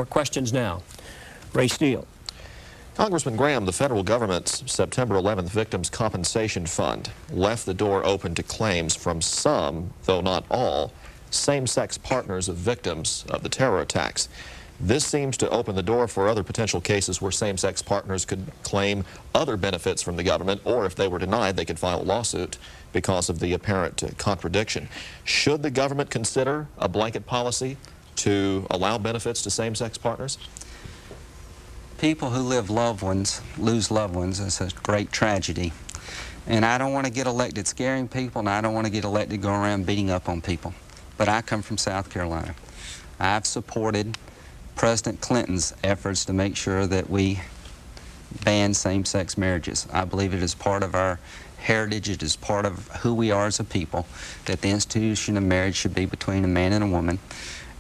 More questions now. Ray Steele. Congressman Graham, the federal government's September 11th Victims Compensation Fund left the door open to claims from some, though not all, same-sex partners of victims of the terror attacks. This seems to open the door for other potential cases where same-sex partners could claim other benefits from the government, or if they were denied, they could file a lawsuit because of the apparent contradiction. Should the government consider a blanket policy to allow benefits to same-sex partners? People who lose loved ones is a great tragedy. And I don't want to get elected scaring people, and I don't want to get elected going around beating up on people. But I come from South Carolina. I've supported President Clinton's efforts to make sure that we ban same-sex marriages. I believe it is part of our heritage, it is part of who we are as a people, that the institution of marriage should be between a man and a woman.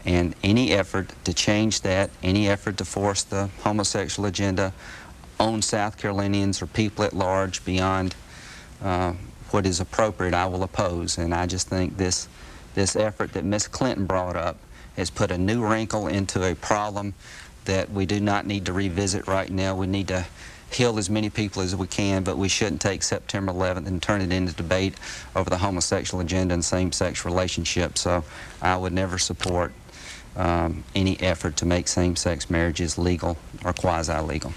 And any effort to change that, any effort to force the homosexual agenda on South Carolinians or people at large beyond what is appropriate, I will oppose. And I just think this effort that Ms. Clinton brought up has put a new wrinkle into a problem that we do not need to revisit right now. We need to heal as many people as we can, but we shouldn't take September 11th and turn it into debate over the homosexual agenda and same-sex relationships. So I would never support any effort to make same-sex marriages legal or quasi-legal.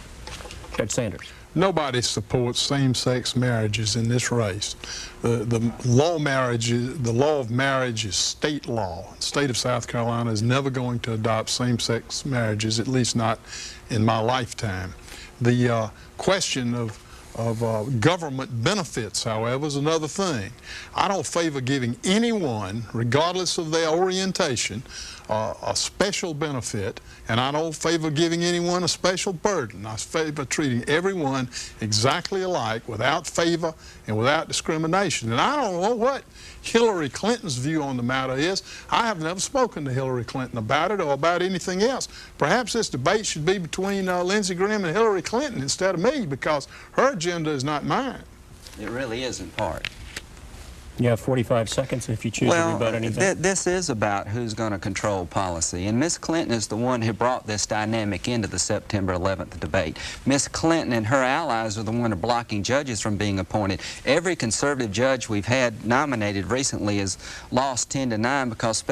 Judge Sanders. Nobody supports same-sex marriages in this race. The law of marriage is state law. The state of South Carolina is never going to adopt same-sex marriages, at least not in my lifetime. The question of government benefits, however, is another thing. I don't favor giving anyone, regardless of their orientation, a special benefit, and I don't favor giving anyone a special burden. I favor treating everyone exactly alike, without favor and without discrimination. And I don't know what Hillary Clinton's view on the matter is. I have never spoken to Hillary Clinton about it or about anything else. Perhaps this debate should be between Lindsey Graham and Hillary Clinton instead of me, because her agenda is not mine. It really is in part. You have 45 seconds if you choose to rebut anything. This is about who's going to control policy, and Ms. Clinton is the one who brought this dynamic into the September 11th debate. Ms. Clinton and her allies are the one who are blocking judges from being appointed. Every conservative judge we've had nominated recently has lost 10-9 because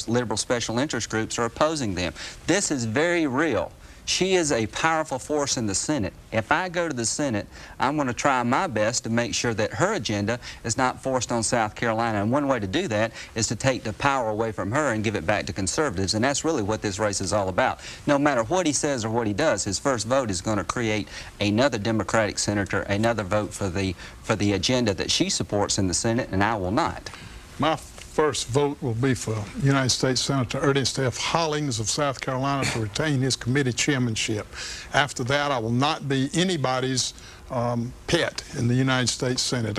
liberal special interest groups are opposing them. This is very real. She is a powerful force in the Senate. If I go to the Senate, I'm going to try my best to make sure that her agenda is not forced on South Carolina. And one way to do that is to take the power away from her and give it back to conservatives. And that's really what this race is all about. No matter what he says or what he does, his first vote is going to create another Democratic senator, another vote for the agenda that she supports in the Senate, and I will not. My first vote will be for United States Senator Ernest F. Hollings of South Carolina to retain his committee chairmanship. After that, I will not be anybody's pet in the United States Senate.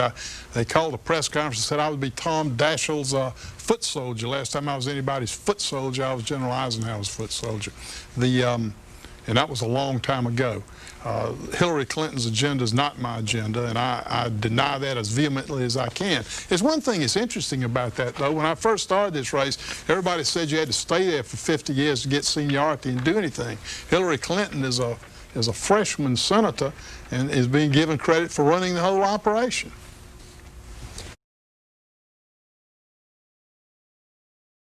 They called a press conference and said I would be Tom Daschle's foot soldier. Last time I was anybody's foot soldier, I was General Eisenhower's foot soldier. And that was a long time ago. Hillary Clinton's agenda is not my agenda, and I deny that as vehemently as I can. There's one thing that's interesting about that, though. When I first started this race, everybody said you had to stay there for 50 years to get seniority and do anything. Hillary Clinton is a freshman senator and is being given credit for running the whole operation.